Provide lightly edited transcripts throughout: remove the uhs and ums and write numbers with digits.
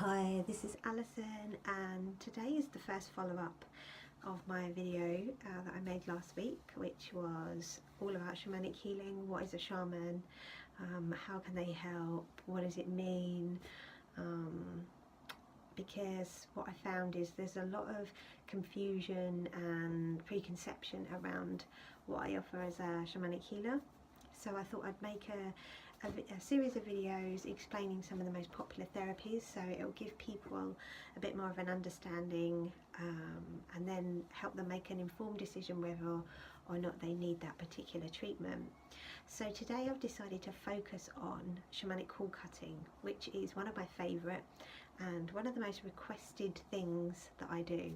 Hi, this is Alison, and today is the first follow-up of my video that I made last week, which was all about shamanic healing. What is a shaman? How can they help? What does it mean? Because what I found is there's a lot of confusion and preconception around what I offer as a shamanic healer. So I thought I'd make a series of videos explaining some of the most popular therapies, so it'll give people a bit more of an understanding and then help them make an informed decision whether or not they need that particular treatment. So today I've decided to focus on shamanic cord cutting, which is one of my favourite and one of the most requested things that I do.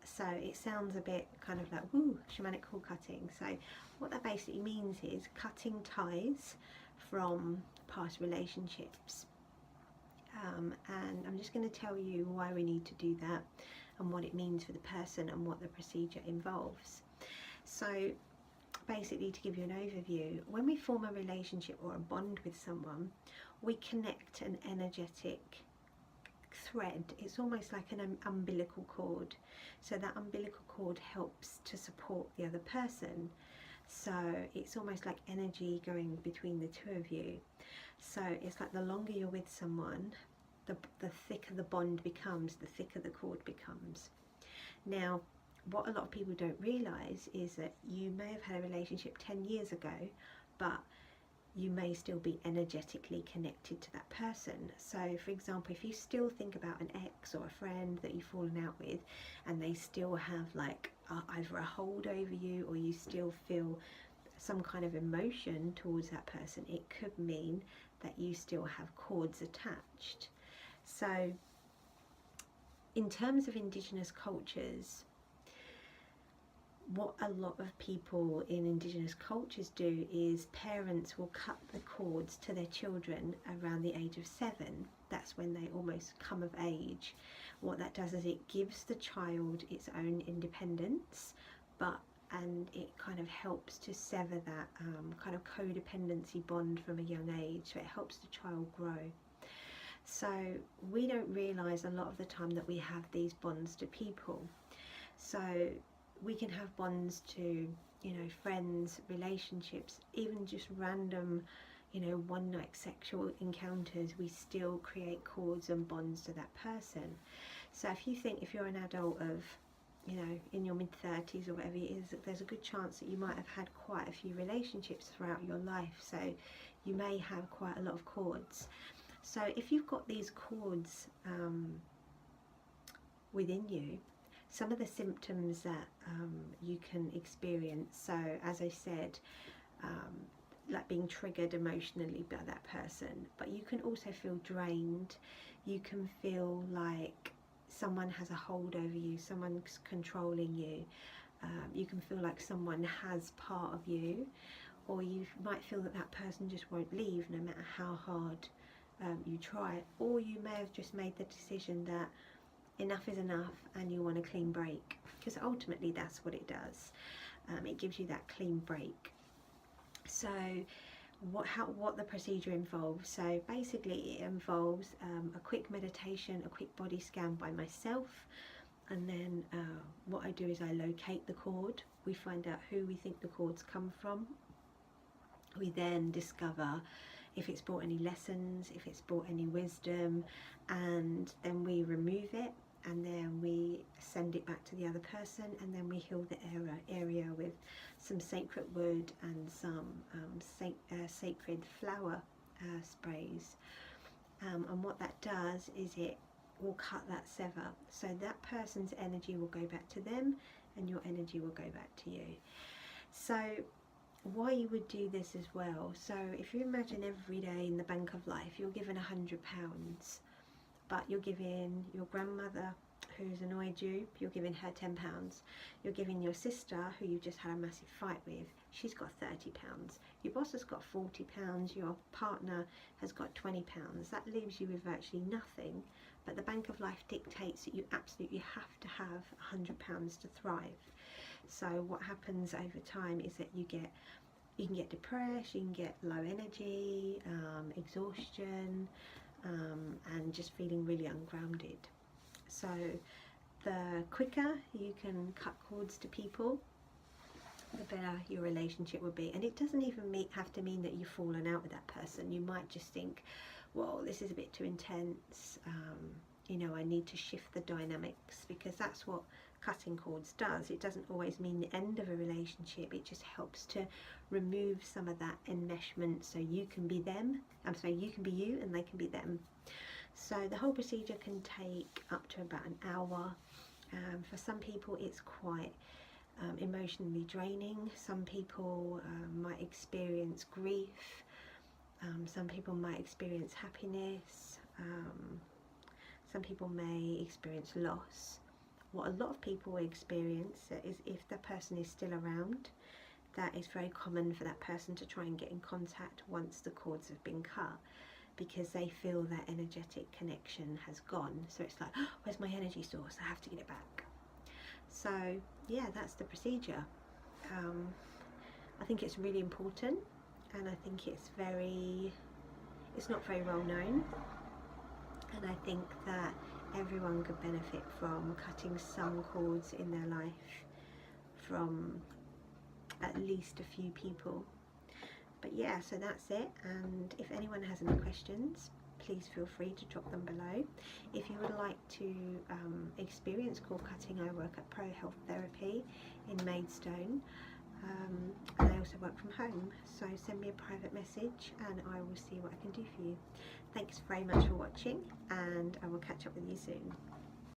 So it sounds a bit kind of like, woo, shamanic cord cutting. So what that basically means is cutting ties from past relationships. And I'm just going to tell you why we need to do that and what it means for the person and what the procedure involves. So basically, to give you an overview, when we form a relationship or a bond with someone, we connect an energetic thread. It's almost like an umbilical cord. So that umbilical cord helps to support the other person. So it's almost like energy going between the two of you. So it's like the longer you're with someone, the thicker the bond becomes, the thicker the cord becomes. Now, what a lot of people don't realise is that you may have had a relationship 10 years ago, but you may still be energetically connected to that person. So for example, if you still think about an ex or a friend that you've fallen out with and they still have like either a hold over you, or you still feel some kind of emotion towards that person, it could mean that you still have cords attached. So in terms of indigenous cultures, what a lot of people in indigenous cultures do is parents will cut the cords to their children around the age of 7. That's when they almost come of age. What that does is it gives the child its own independence, and it kind of helps to sever that kind of codependency bond from a young age. So it helps the child grow. So we don't realise a lot of the time that we have these bonds to people. So we can have bonds to, friends, relationships, even just random, one-night sexual encounters. We still create cords and bonds to that person. So if you're an adult of, in your mid-30s or whatever it is, there's a good chance that you might have had quite a few relationships throughout your life. So you may have quite a lot of cords. So if you've got these cords within you, some of the symptoms that you can experience, so as I said, like being triggered emotionally by that person, but you can also feel drained. You can feel like someone has a hold over you, someone's controlling you. You can feel like someone has part of you, or you might feel that that person just won't leave no matter how hard you try. Or you may have just made the decision that enough is enough and you want a clean break, because ultimately that's what it does. It gives you that clean break. So what the procedure involves, so basically it involves a quick meditation, a quick body scan by myself, and then what I do is I locate the cord. We find out who we think the cords come from. We then discover if it's brought any lessons, if it's brought any wisdom, and then we remove it, and then we send it back to the other person, and then we heal the area with some sacred wood and some sacred flower sprays. And what that does is it will cut that sever, so that person's energy will go back to them and your energy will go back to you. So why you would do this as well, so if you imagine every day in the bank of life you're given £100, but you're giving your grandmother who's annoyed you, you're giving her £10. You're giving your sister, who you just had a massive fight with, she's got £30. Your boss has got £40, your partner has got £20. That leaves you with virtually nothing, but the bank of life dictates that you absolutely have to have £100 to thrive. So what happens over time is that you can get depressed, you can get low energy, exhaustion, and just feeling really ungrounded. So the quicker you can cut cords to people, the better your relationship will be. And it doesn't even have to mean that you've fallen out with that person. You might just think, well, this is a bit too intense, you know, I need to shift the dynamics, because that's what cutting cords does. It doesn't always mean the end of a relationship, it just helps to remove some of that enmeshment, so you can be them, you can be you and they can be them. So the whole procedure can take up to about an hour. For some people it's quite emotionally draining. Some people might experience grief, some people might experience happiness, some people may experience loss. What a lot of people experience is, if the person is still around, that is very common for that person to try and get in contact once the cords have been cut, because they feel that energetic connection has gone. So it's like, oh, where's my energy source? I have to get it back. So yeah, that's the procedure. I think it's really important, and I think it's not very well known, and I think that everyone could benefit from cutting some cords in their life from at least a few people. But yeah, so that's it, and if anyone has any questions, please feel free to drop them below. If you would like to experience cord cutting, I work at Pro Health Therapy in Maidstone, and I also work from home, so send me a private message and I will see what I can do for you. Thanks very much for watching, and I will catch up with you soon.